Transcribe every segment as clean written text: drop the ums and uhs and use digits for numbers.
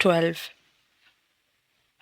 12।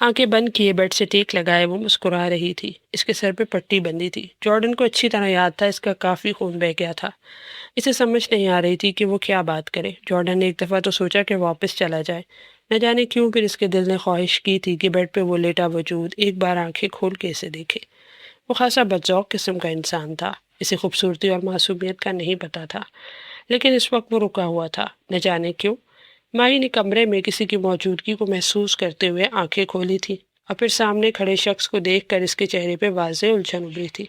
آنکھیں بند کیے بیڈ سے ٹیک لگائے وہ مسکرا رہی تھی۔ اس کے سر پہ پٹی بندھی تھی۔ جارڈن کو اچھی طرح یاد تھا اس کا کافی خون بہہ گیا تھا۔ اسے سمجھ نہیں آ رہی تھی کہ وہ کیا بات کرے۔ جارڈن نے ایک دفعہ تو سوچا کہ واپس چلا جائے۔ نہ جانے کیوں پھر اس کے دل نے خواہش کی تھی کہ بیڈ پہ وہ لیٹا وجود ایک بار آنکھیں کھول کے اسے دیکھے۔ وہ خاصا بدذوق قسم کا انسان تھا۔ اسے خوبصورتی اور معصومیت کا نہیں پتہ تھا، لیکن اس وقت وہ رکا ہوا تھا۔ نہ جانے کیوں ماہی نے کمرے میں کسی کی موجودگی کو محسوس کرتے ہوئے آنکھیں کھولی تھی اور پھر سامنے کھڑے شخص کو دیکھ کر اس کے چہرے پہ واضح الجھن ابھری تھی۔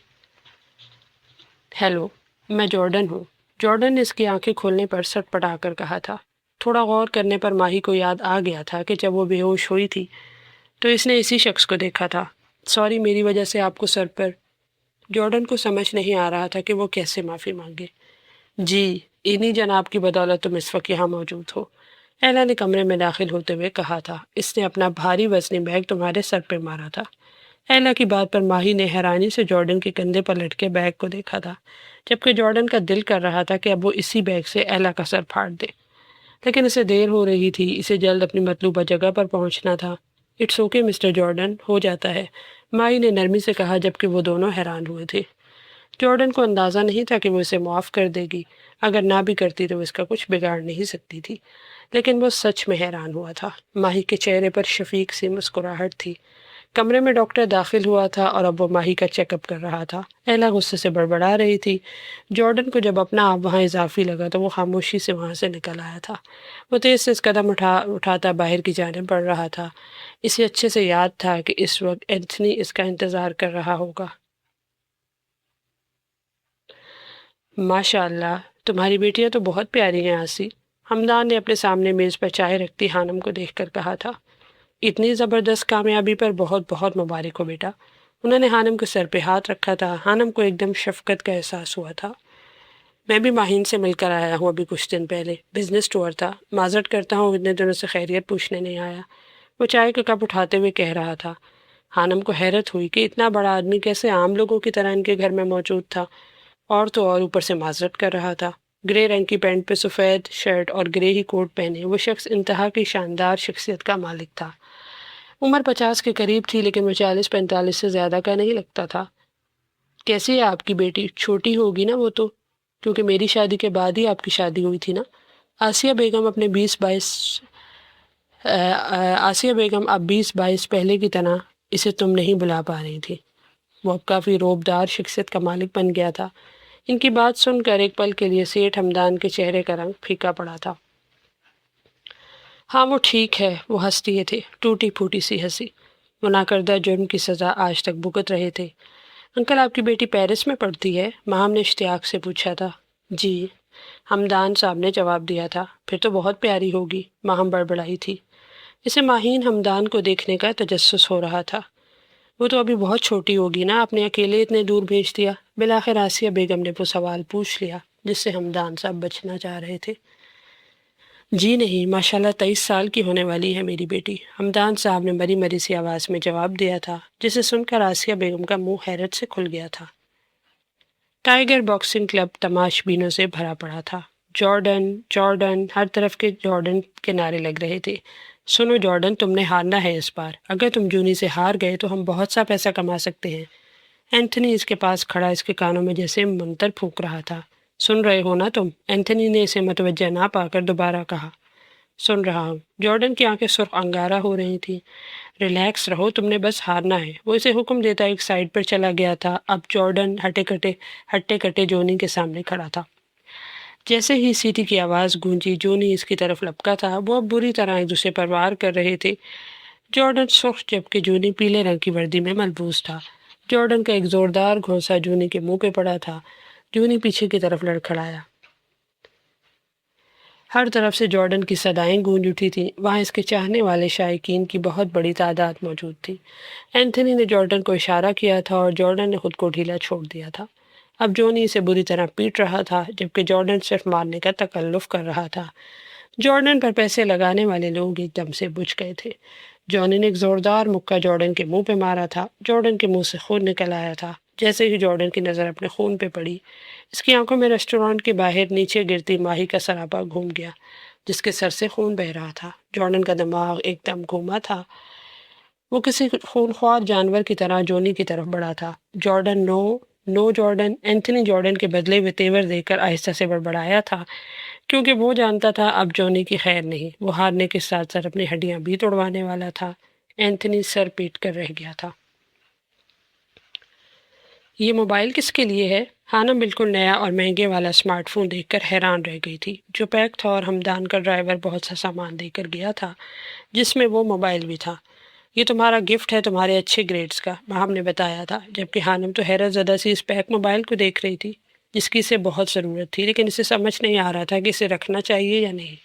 ہیلو، میں جارڈن ہوں۔ جارڈن نے اس کی آنکھیں کھولنے پر سٹ پٹا کر کہا تھا۔ تھوڑا غور کرنے پر ماہی کو یاد آ گیا تھا کہ جب وہ بے ہوش ہوئی تھی تو اس نے اسی شخص کو دیکھا تھا۔ سوری، میری وجہ سے آپ کو سر پر۔ جارڈن کو سمجھ نہیں آ رہا تھا کہ وہ کیسے معافی مانگے۔ جی، انہی جناب کی بدولت تم اس وقت یہاں موجود ہو، ایلا نے کمرے میں داخل ہوتے ہوئے کہا تھا۔ اس نے اپنا بھاری وزنی بیگ تمہارے سر پہ مارا تھا۔ ایلا کی بات پر ماہی نے حیرانی سے جارڈن کے کندھے پر لٹکے بیگ کو دیکھا تھا، جبکہ جارڈن کا دل کر رہا تھا کہ اب وہ اسی بیگ سے ایلا کا سر پھاڑ دے، لیکن اسے دیر ہو رہی تھی۔ اسے جلد اپنی مطلوبہ جگہ پر پہنچنا تھا۔ اٹس اوکے مسٹر جارڈن، ہو جاتا ہے، ماہی نے نرمی سے کہا، جبکہ وہ دونوں حیران ہوئے تھے۔ جارڈن کو اندازہ نہیں تھا کہ وہ اسے معاف کر دے گی۔ اگر نہ بھی کرتی تو وہ اس کا کچھ بگاڑ نہیں سکتی تھی، لیکن وہ سچ میں حیران ہوا تھا۔ ماہی کے چہرے پر شفیق سی مسکراہٹ تھی۔ کمرے میں ڈاکٹر داخل ہوا تھا اور اب وہ ماہی کا چیک اپ کر رہا تھا۔ ایلا غصے سے بڑبڑا رہی تھی۔ جارڈن کو جب اپنا آپ وہاں اضافی لگا تو وہ خاموشی سے وہاں سے نکل آیا تھا۔ وہ تیز سے قدم اٹھاتا باہر کی جانب بڑھ رہا تھا۔ اسے اچھے سے یاد تھا کہ اس وقت اینتھنی اس کا انتظار کر رہا ہوگا۔ ماشاء اللہ، تمہاری بیٹیاں تو بہت پیاری ہیں آسی، حمدان نے اپنے سامنے میز پر چائے رکھتی خانم کو دیکھ کر کہا تھا۔ اتنی زبردست کامیابی پر بہت بہت مبارک ہو بیٹا۔ انہوں نے خانم کے سر پہ ہاتھ رکھا تھا۔ خانم کو ایک دم شفقت کا احساس ہوا تھا۔ میں بھی ماہین سے مل کر آیا ہوں ابھی کچھ دن پہلے، بزنس ٹور تھا، معذرت کرتا ہوں اتنے دنوں سے خیریت پوچھنے نہیں آیا، وہ چائے کا کپ اٹھاتے ہوئے کہہ رہا تھا۔ خانم کو حیرت ہوئی کہ اتنا بڑا آدمی کیسے عام لوگوں کی طرح ان کے گھر میں موجود تھا، اور تو اور اوپر سے معذرت کر رہا تھا۔ گرے رنگ کی پینٹ پہ سفید شرٹ اور گرے ہی کوٹ پہنے وہ شخص انتہا کی شاندار شخصیت کا مالک تھا۔ عمر 50 کے قریب تھی، لیکن وہ 40-45 سے زیادہ کا نہیں لگتا تھا۔ کیسی ہے آپ کی بیٹی؟ چھوٹی ہوگی نا وہ تو، کیونکہ میری شادی کے بعد ہی آپ کی شادی ہوئی تھی نا۔ آسیہ بیگم اپنے 20-22 آسیہ بیگم اب 20-22 پہلے کی طرح اسے تم نہیں بلا پا رہی تھی۔ وہ اب کافی روبدار شخصیت کا مالک بن گیا تھا۔ ان کی بات سن کر ایک پل کے لیے سیٹھ حمدان کے چہرے کا رنگ پھیکا پڑا تھا۔ ہاں وہ ٹھیک ہے، وہ ہنس دیے تھے، ٹوٹی پھوٹی سی ہنسی۔ وہ ناکردہ جرم کی سزا آج تک بھگت رہے تھے۔ انکل آپ کی بیٹی پیرس میں پڑھتی ہے؟ ماہم نے اشتیاق سے پوچھا تھا۔ جی، حمدان صاحب نے جواب دیا تھا۔ پھر تو بہت پیاری ہوگی، ماہم بڑبڑائی تھی۔ اسے ماہین حمدان کو دیکھنے کا تجسس ہو رہا تھا۔ وہ تو ابھی بہت چھوٹی ہوگی نا، آپ نے اکیلے اتنے دور بھیج دیا؟ بالآخر آسیہ بیگم نے وہ سوال پوچھ لیا جس سے حمدان صاحب بچنا چاہ رہے تھے۔ جی نہیں، ماشاءاللہ 23 سال کی ہونے والی ہے میری بیٹی، حمدان صاحب نے مری مری سی آواز میں جواب دیا تھا، جسے سن کر آسیہ بیگم کا منہ حیرت سے کھل گیا تھا۔ ٹائیگر باکسنگ کلب تماش بینوں سے بھرا پڑا تھا۔ جارڈن جارڈن، ہر طرف کے جارڈن کے نعرے لگ رہے تھے۔ سنو جارڈن، تم نے ہارنا ہے اس بار۔ اگر تم جونی سے ہار گئے تو ہم بہت سا پیسہ کما سکتے ہیں۔ اینتھنی اس کے پاس کھڑا اس کے کانوں میں جیسے منتر پھونک رہا تھا۔ سن رہے ہو نا تم؟ اینتھنی نے اسے متوجہ نہ پا کر دوبارہ کہا۔ سن رہا ہوں۔ جارڈن کی آنکھیں سرخ انگارہ ہو رہی تھیں۔ ریلیکس رہو، تم نے بس ہارنا ہے، وہ اسے حکم دیتا ایک سائڈ پر چلا گیا تھا۔ اب جارڈن ہٹے کٹے جونی کے سامنے کھڑا تھا۔ جیسے ہی سیٹی کی آواز گونجی، جونی اس کی طرف لپکا تھا۔ وہ اب بری طرح ایک دوسرے پر وار کر رہے تھے۔ جارڈن سرخ جبکہ جونی پیلے رنگ کی وردی میں ملبوس تھا۔ جارڈن کا ایک زوردار گھونسا جونی کے منہ پہ پڑا تھا۔ جونی پیچھے کی طرف لڑکھڑایا۔ ہر طرف سے جارڈن کی صدائیں گونج اٹھی تھیں۔ وہاں اس کے چاہنے والے شائقین کی بہت بڑی تعداد موجود تھی۔ اینتھنی نے جارڈن کو اشارہ کیا تھا اور جارڈن نے خود کو ڈھیلا چھوڑ دیا تھا۔ اب جونی اسے بری طرح پیٹ رہا تھا، جبکہ جارڈن صرف مارنے کا تکلف کر رہا تھا۔ جارڈن پر پیسے لگانے والے لوگ ایک دم سے بجھ گئے تھے۔ جونی نے ایک زوردار مکہ جارڈن کے منہ پہ مارا تھا۔ جارڈن کے منہ سے خون نکل آیا تھا۔ جیسے ہی جارڈن کی نظر اپنے خون پہ پڑی، اس کی آنکھوں میں ریسٹورانٹ کے باہر نیچے گرتی ماہی کا سراپا گھوم گیا، جس کے سر سے خون بہہ رہا تھا۔ جارڈن کا دماغ ایک دم گھوما تھا۔ وہ کسی خونخوار جانور کی طرح جونی کی طرف بڑھا تھا۔ جارڈن نو، نو جارڈن، اینتھنی جارڈن کے بدلے ہوئے تیور دیکھ کر آہستہ سے بڑبڑایا تھا، کیونکہ وہ جانتا تھا اب جونی کی خیر نہیں۔ وہ ہارنے کے ساتھ ساتھ اپنی ہڈیاں بھی توڑوانے والا تھا۔ اینتھنی سر پیٹ کر رہ گیا تھا۔ یہ موبائل کس کے لیے ہے؟ ہانم بالکل نیا اور مہنگے والا اسمارٹ فون دیکھ کر حیران رہ گئی تھی، جو پیک تھا، اور ہمدان کا ڈرائیور بہت سا سامان دے کر گیا تھا جس میں وہ موبائل بھی تھا۔ یہ تمہارا گفٹ ہے تمہارے اچھے گریڈز کا، ماہم نے بتایا تھا، جبکہ ہانم تو حیرت زدہ سی اس پیک موبائل کو دیکھ رہی تھی جس کی اسے بہت ضرورت تھی، لیکن اسے سمجھ نہیں آ رہا تھا کہ اسے رکھنا چاہیے یا نہیں۔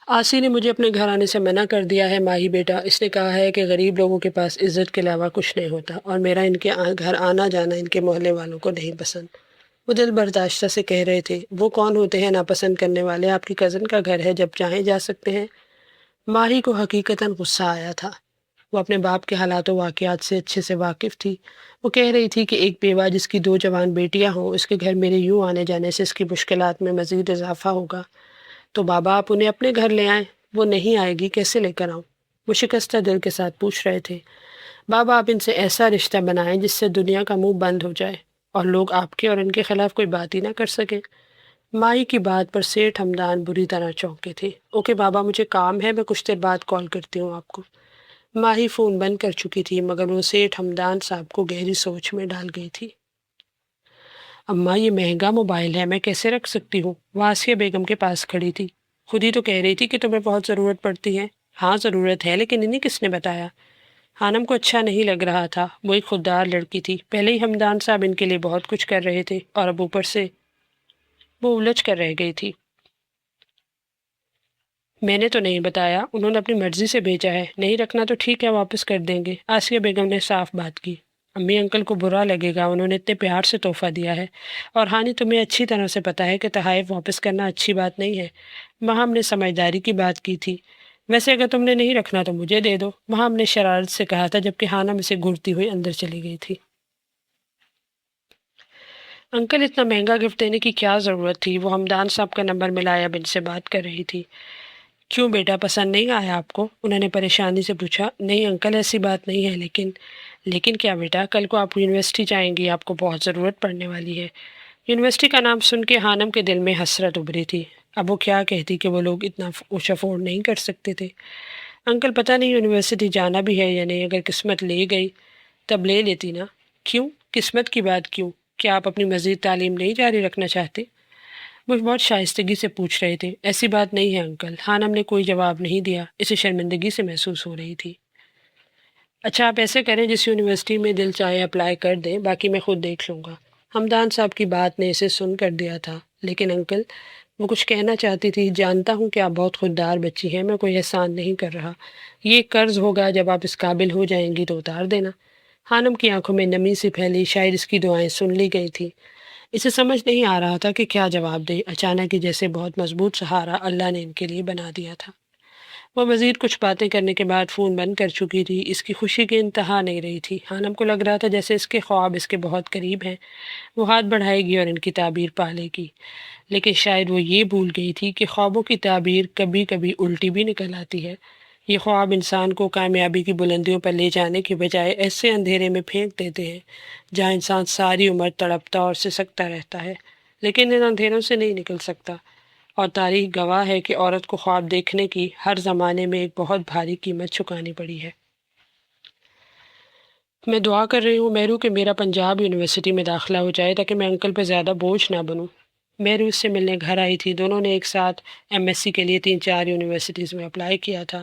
آسی نے مجھے اپنے گھر آنے سے منع کر دیا ہے ماہی بیٹا۔ اس نے کہا ہے کہ غریب لوگوں کے پاس عزت کے علاوہ کچھ نہیں ہوتا، اور میرا ان کے گھر آنا جانا ان کے محلے والوں کو نہیں پسند۔ وہ دل برداشتہ سے کہہ رہے تھے، وہ کون ہوتے ہیں ناپسند کرنے والے؟ آپ کی کزن کا گھر ہے، جب چاہیں جا سکتے ہیں۔ ماہی کو حقیقتاً غصہ آیا تھا۔ وہ اپنے باپ کے حالات و واقعات سے اچھے سے واقف تھی۔ وہ کہہ رہی تھی کہ ایک بیوہ جس کی 2 جوان بیٹیاں ہوں، اس کے گھر میرے یوں آنے جانے سے اس کی مشکلات میں مزید اضافہ ہوگا۔ تو بابا آپ انہیں اپنے گھر لے آئیں۔ وہ نہیں آئے گی، کیسے لے کر آؤں؟ وہ شکستہ دل کے ساتھ پوچھ رہے تھے۔ بابا آپ ان سے ایسا رشتہ بنائیں جس سے دنیا کا منہ بند ہو جائے اور لوگ آپ کے اور ان کے خلاف کوئی بات ہی نہ کر سکیں۔ مائی کی بات پر سیٹھ ہمدان بری طرح چونکے تھے۔ اوکے بابا، مجھے کام ہے، میں کچھ دیر بعد کال کرتی ہوں آپ کو۔ ماہی فون بند کر چکی تھی، مگر وہ سیٹھ ہمدان صاحب کو گہری سوچ میں ڈال گئی تھی۔ اماں یہ مہنگا موبائل ہے، میں کیسے رکھ سکتی ہوں؟ وہ آسیہ بیگم کے پاس کھڑی تھی۔ خود ہی تو کہہ رہی تھی کہ تمہیں بہت ضرورت پڑتی ہے۔ ہاں ضرورت ہے، لیکن انہیں کس نے بتایا؟ ہانم کو اچھا نہیں لگ رہا تھا۔ وہ ایک خوددار لڑکی تھی، پہلے ہی ہمدان صاحب ان کے لیے بہت کچھ کر رہے تھے، اور اب اوپر سے وہ الجھ کر رہ گئی تھی۔ میں نے تو نہیں بتایا، انہوں نے اپنی مرضی سے بھیجا ہے۔ نہیں رکھنا تو ٹھیک ہے، واپس کر دیں گے۔ آسیہ بیگم نے صاف بات کی۔ امی انکل کو برا لگے گا، انہوں نے اتنے پیار سے تحفہ دیا ہے، اور ہانی تمہیں اچھی طرح سے پتہ ہے کہ تحائف واپس کرنا اچھی بات نہیں ہے۔ ماہم نے سمجھداری کی بات کی تھی۔ ویسے اگر تم نے نہیں رکھنا تو مجھے دے دو، ماہم نے شرارت سے کہا تھا، جبکہ ہانم اسے گھورتی ہوئی اندر چلی گئی تھی۔ انکل اتنا مہنگا گفٹ دینے کی کیا ضرورت تھی؟ وہ ہمدان صاحب کا نمبر ملایا اب ان سے بات کر رہی تھی۔ کیوں بیٹا، پسند نہیں آیا آپ کو؟ انہوں نے پریشانی سے پوچھا۔ نہیں انکل، ایسی بات نہیں ہے، لیکن کیا بیٹا؟ کل کو آپ یونیورسٹی جائیں گی، آپ کو بہت ضرورت پڑنے والی ہے۔ یونیورسٹی کا نام سن کے ہانم کے دل میں حسرت ابھری تھی۔ اب وہ کیا کہتی کہ وہ لوگ اتنا کچھ افورڈ نہیں کر سکتے تھے۔ انکل پتہ نہیں یونیورسٹی جانا بھی ہے یا نہیں، اگر قسمت لے گئی تب لے لیتی نا۔ کیوں؟ قسمت کی بات کیوں؟ کیا آپ اپنی مزید تعلیم نہیں جاری رکھنا چاہتے؟ وہ بہت شائستگی سے پوچھ رہے تھے۔ ایسی بات نہیں ہے انکل۔ ہانم نے کوئی جواب نہیں دیا، اسے شرمندگی سے محسوس ہو رہی تھی۔ اچھا آپ ایسے کریں، جس یونیورسٹی میں دل چاہے اپلائی کر دیں، باقی میں خود دیکھ لوں گا۔ ہمدان صاحب کی بات نے اسے سن کر دیا تھا۔ لیکن انکل، وہ کچھ کہنا چاہتی تھی۔ جانتا ہوں کہ آپ بہت خوددار بچی ہیں، میں کوئی احسان نہیں کر رہا، یہ ایک قرض ہوگا، جب آپ اس قابل ہو جائیں گی تو اتار دینا۔ ہانم کی آنکھوں میں نمی سی پھیلی، شاید اس کی دعائیں سن لی گئی تھی۔ اسے سمجھ نہیں آ رہا تھا کہ کیا جواب دے۔ اچانک ہی جیسے بہت مضبوط سہارا اللہ نے ان کے لیے بنا دیا تھا۔ وہ مزید کچھ باتیں کرنے کے بعد فون بند کر چکی تھی۔ اس کی خوشی کی انتہا نہیں رہی تھی۔ ہانم کو لگ رہا تھا جیسے اس کے خواب اس کے بہت قریب ہیں، وہ ہاتھ بڑھائے گی اور ان کی تعبیر پالے گی۔ لیکن شاید وہ یہ بھول گئی تھی کہ خوابوں کی تعبیر کبھی کبھی الٹی بھی نکل آتی ہے۔ یہ خواب انسان کو کامیابی کی بلندیوں پر لے جانے کے بجائے ایسے اندھیرے میں پھینک دیتے ہیں جہاں انسان ساری عمر تڑپتا اور سسکتا رہتا ہے، لیکن ان اندھیروں سے نہیں نکل سکتا۔ اور تاریخ گواہ ہے کہ عورت کو خواب دیکھنے کی ہر زمانے میں ایک بہت بھاری قیمت چکانی پڑی ہے۔ میں دعا کر رہی ہوں مہرو کہ میرا پنجاب یونیورسٹی میں داخلہ ہو جائے، تاکہ میں انکل پہ زیادہ بوجھ نہ بنوں۔ مہرو اس سے ملنے گھر آئی تھی۔ دونوں نے ایک ساتھ MSc کے لیے 3-4 یونیورسٹیز میں اپلائی کیا تھا۔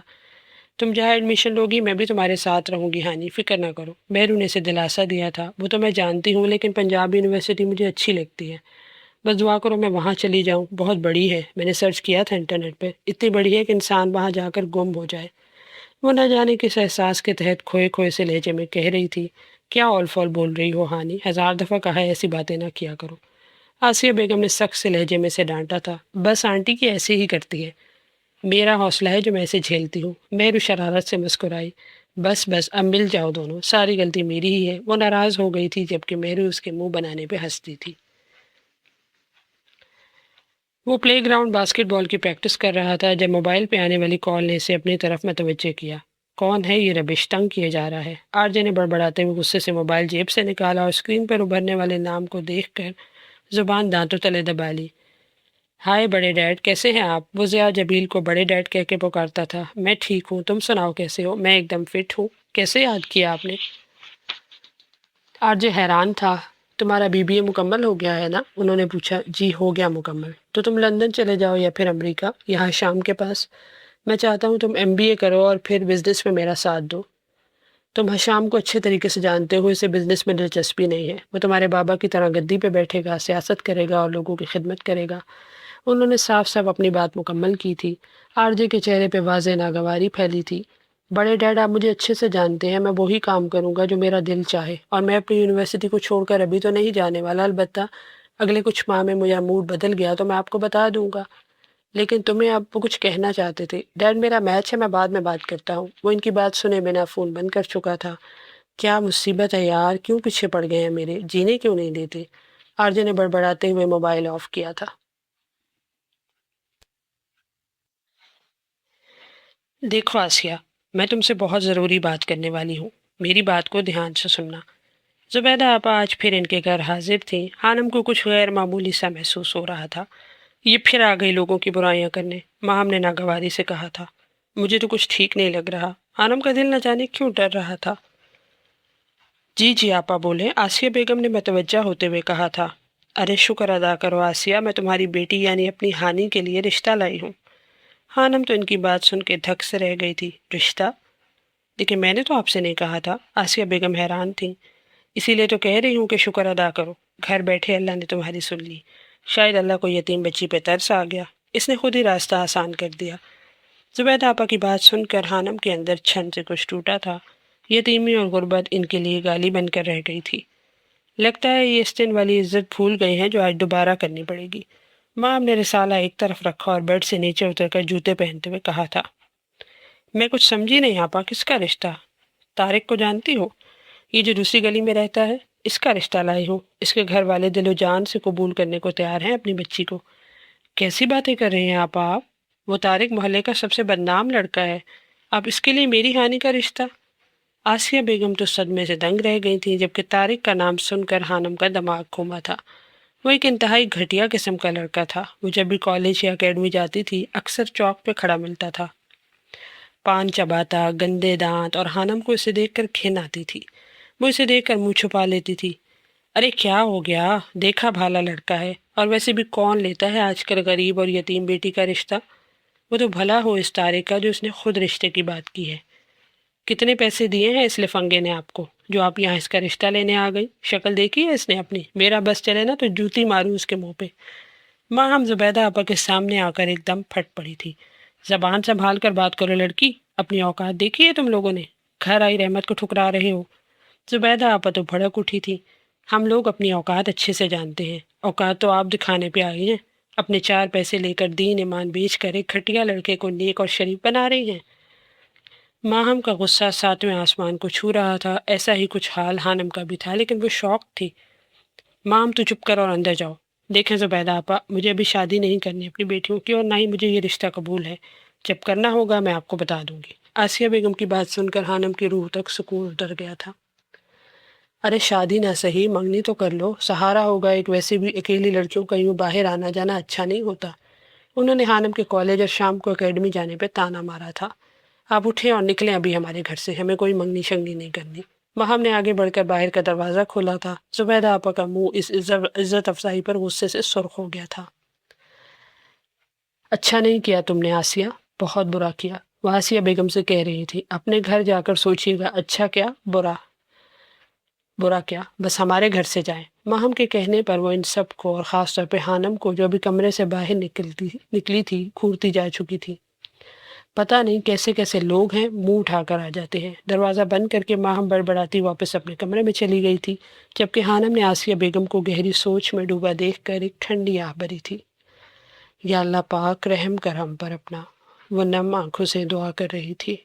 تم جہاں ایڈمیشن لوگی میں بھی تمہارے ساتھ رہوں گی ہانی، فکر نہ کرو، مہرو نے اسے دلاسا دیا تھا۔ وہ تو میں جانتی ہوں، لیکن پنجاب یونیورسٹی مجھے اچھی لگتی ہے، بس دعا کرو میں وہاں چلی جاؤں۔ بہت بڑی ہے، میں نے سرچ کیا تھا انٹرنیٹ پہ، اتنی بڑی ہے کہ انسان وہاں جا کر گم ہو جائے۔ وہ نہ جانے کس احساس کے تحت کھوئے کھوئے سے لہجے میں کہہ رہی تھی، کیا اول فول بول رہی ہو ہانی؟ 1000 دفعہ کہا ہے ایسی باتیں نہ کیا کرو۔ آسیہ بیگم نے سخت سے لہجے میں سے ڈانٹا تھا۔ بس آنٹی کی ایسے ہی کرتی ہے، میرا حوصلہ ہے جو میں اسے جھیلتی ہوں۔ مہرو شرارت سے مسکرائی۔ بس بس اب مل جاؤ دونوں، ساری غلطی میری ہی ہے۔ وہ ناراض ہو گئی تھی، جبکہ مہرو اس کے منہ بنانے پہ ہنستی تھی۔ وہ پلے گراؤنڈ باسکٹ بال کی پریکٹس کر رہا تھا جب موبائل پہ آنے والی کال نے اسے اپنی طرف متوجہ کیا۔ کون ہے یہ ربش؟ تنگ کیے جا رہا ہے۔ آر جے نے بڑبڑاتے ہوئے غصے سے موبائل جیب سے نکالا اور اسکرین پر ابھرنے والے نام کو دیکھ کر زبان دانتوں تلے دبا لی۔ ہائے بڑے ڈیڈ، کیسے ہیں آپ؟ وہ ضیاء جبیل کو بڑے ڈیڈ کہہ کے پکارتا تھا۔ میں ٹھیک ہوں، تم سناؤ کیسے ہو؟ میں ایک دم فٹ ہوں۔ کیسے یاد کیا آپ نے؟ آر جے حیران تھا۔ تمہارا BBA مکمل ہو گیا ہے نا؟ انہوں نے پوچھا۔ جی ہو گیا مکمل۔ تو تم لندن چلے جاؤ یا پھر امریکہ، یہاں شام کے پاس۔ میں چاہتا ہوں تم MBA کرو اور پھر بزنس میں میرا ساتھ دو۔ تم حشام کو اچھے طریقے سے جانتے ہو، اسے بزنس میں دلچسپی نہیں ہے۔ وہ تمہارے بابا کی طرح گدی پہ بیٹھے گا، سیاست کرے گا اور لوگوں کی خدمت کرے گا۔ انہوں نے صاف صاف اپنی بات مکمل کی تھی۔ آر جے کے چہرے پہ واضح ناگواری پھیلی تھی۔ بڑے ڈیڈ، آپ مجھے اچھے سے جانتے ہیں، میں وہی کام کروں گا جو میرا دل چاہے، اور میں اپنی یونیورسٹی کو چھوڑ کر ابھی تو نہیں جانے والا۔ البتہ اگلے کچھ ماہ میں میرا موڈ بدل گیا تو میں آپ کو بتا دوں گا۔ لیکن تمہیں اب وہ کچھ کہنا چاہتے تھے۔ ڈیڈ میرا میچ ہے، میں بعد میں بات کرتا ہوں۔ وہ ان کی بات سنے بنا فون بند کر چکا تھا۔ کیا مصیبت ہے یار، کیوں پیچھے پڑ گئے ہیں میرے؟ جینے کیوں نہیں دیتے؟ آر جے نے بڑبڑاتے ہوئے موبائل آف کیا تھا۔ دیکھو آسیہ، میں تم سے بہت ضروری بات کرنے والی ہوں، میری بات کو دھیان سے سننا۔ زبیدہ آپا آج پھر ان کے گھر حاضر تھیں۔ خانم کو کچھ غیر معمولی سا محسوس ہو رہا تھا۔ یہ پھر آ گئی لوگوں کی برائیاں کرنے، ماہم نے ناگواری سے کہا تھا۔ مجھے تو کچھ ٹھیک نہیں لگ رہا۔ خانم کا دل نہ جانے کیوں ڈر رہا تھا۔ جی جی آپا بولے، آسیہ بیگم نے متوجہ ہوتے ہوئے کہا تھا۔ ارے شکر ادا کرو آسیہ، میں تمہاری بیٹی یعنی اپنی ہانی کے لیے رشتہ لائی ہوں۔ خانم تو ان کی بات سن کے دھک سے رہ گئی تھی۔ رشتہ؟ لیکن میں نے تو آپ سے نہیں کہا تھا۔ آسیہ بیگم حیران تھیں۔ اسی لیے تو کہہ رہی ہوں کہ شکر ادا کرو، گھر بیٹھے اللہ نے تمہاری سن لی۔ شاید اللہ کو یتیم بچی پہ ترس آ گیا، اس نے خود ہی راستہ آسان کر دیا۔ زبیدہ آپا کی بات سن کر خانم کے اندر چھن سے کچھ ٹوٹا تھا۔ یتیمی اور غربت ان کے لیے گالی بن کر رہ گئی تھی۔ لگتا ہے یہ اس دن والی عزت بھول گئی ہیں جو آج دوبارہ کرنی پڑے گی۔ ماں نے رسالہ ایک طرف رکھا اور بیڈ سے نیچے اتر کر جوتے پہنتے ہوئے کہا تھا۔ میں کچھ سمجھی نہیں آپا، کس کا رشتہ؟ طارق کو جانتی ہو؟ یہ جو دوسری گلی میں رہتا ہے، اس کا رشتہ لائی ہوں۔ اس کے گھر والے دل و جان سے قبول کرنے کو تیار ہیں اپنی بچی کو۔ کیسی باتیں کر رہے ہیں آپا آپ؟ وہ طارق محلے کا سب سے بدنام لڑکا ہے، اب اس کے لیے میری ہانی کا رشتہ؟ آسیہ بیگم تو صدمے سے دنگ رہ گئی تھیں، جبکہ طارق کا نام سن کر خانم کا دماغ گھوما تھا۔ وہ ایک انتہائی گھٹیا قسم کا لڑکا تھا۔ وہ جب بھی کالج یا اکیڈمی جاتی تھی اکثر چوک پہ کھڑا ملتا تھا، پان چباتا، گندے دانت، اور خانم کو اسے دیکھ کر گھن آتی تھی۔ وہ اسے دیکھ کر منہ چھپا لیتی تھی۔ ارے کیا ہو گیا؟ دیکھا بھالا لڑکا ہے، اور ویسے بھی کون لیتا ہے آج کل غریب اور یتیم بیٹی کا رشتہ؟ وہ تو بھلا ہو اس طارق کا جو اس نے خود رشتے کی بات کی ہے۔ کتنے پیسے دیے ہیں اس لفنگے نے آپ کو جو آپ یہاں اس کا رشتہ لینے آ گئی؟ شکل دیکھی ہے اس نے اپنی؟ میرا بس چلے نا تو جوتی ماروں اس کے منہ پہ۔ ماں ہم زبیدہ آپا کے سامنے آ کر ایک دم پھٹ پڑی تھی۔ زبان سنبھال کر بات کرو لڑکی، اپنی اوقات دیکھی ہے تم لوگوں نے؟ گھر آئی رحمت کو ٹھکرا رہے ہو۔ زبیدہ آپا تو بھڑک اٹھی تھی۔ ہم لوگ اپنی اوقات اچھے سے جانتے ہیں، اوقات تو آپ دکھانے پہ آئی ہیں۔ اپنے 4 پیسے لے کر دین ایمان بیچ کر ایک گھٹیا لڑکے کو نیک اور شریف بنا رہی ہیں۔ ماہم کا غصہ 7ویں آسمان کو چھو رہا تھا۔ ایسا ہی کچھ حال خانم کا بھی تھا، لیکن وہ شوق تھی۔ مام تو چپ کر اور اندر جاؤ۔ دیکھیں زبیدہ آپا، مجھے ابھی شادی نہیں کرنی اپنی بیٹیوں کی، اور نہ ہی مجھے یہ رشتہ قبول ہے۔ جب کرنا ہوگا میں آپ کو بتا دوں گی۔ آسیہ بیگم کی بات سن کر خانم کی روح تک سکون اتر گیا تھا۔ ارے شادی نہ صحیح، منگنی تو کر لو، سہارا ہوگا ایک۔ ویسے بھی اکیلی لڑکیوں کا یوں باہر آنا جانا اچھا نہیں ہوتا۔ انہوں نے خانم کے کالج اور شام کو اکیڈمی جانے پہ تانا مارا تھا۔ آپ اٹھیں اور نکلیں ابھی ہمارے گھر سے، ہمیں کوئی منگنی شنگنی نہیں کرنی۔ ماہم نے آگے بڑھ کر باہر کا دروازہ کھولا تھا۔ زبیدہ آپا کا منہ اس عزت افزائی پر غصے سے سرخ ہو گیا تھا۔ اچھا نہیں کیا تم نے آسیہ، بہت برا کیا، وہ آسیہ بیگم سے کہہ رہی تھی۔ اپنے گھر جا کر سوچیے گا، اچھا کیا برا؟ برا کیا؟ بس ہمارے گھر سے جائیں۔ ماہم کے کہنے پر وہ ان سب کو، اور خاص طور پہ خانم کو جو ابھی کمرے سے باہر نکلی تھی، گھورتی جا چکی تھی۔ پتہ نہیں کیسے کیسے لوگ ہیں، منہ اٹھا کر آ جاتے ہیں۔ دروازہ بند کر کے ماہم بڑبڑاتی واپس اپنے کمرے میں چلی گئی تھی، جبکہ خانم نے آسیہ بیگم کو گہری سوچ میں ڈوبا دیکھ کر ایک ٹھنڈی آہ بھری تھی۔ یا اللہ پاک رحم کر ہم پر اپنا، وہ نم آنکھوں سے دعا کر رہی تھی۔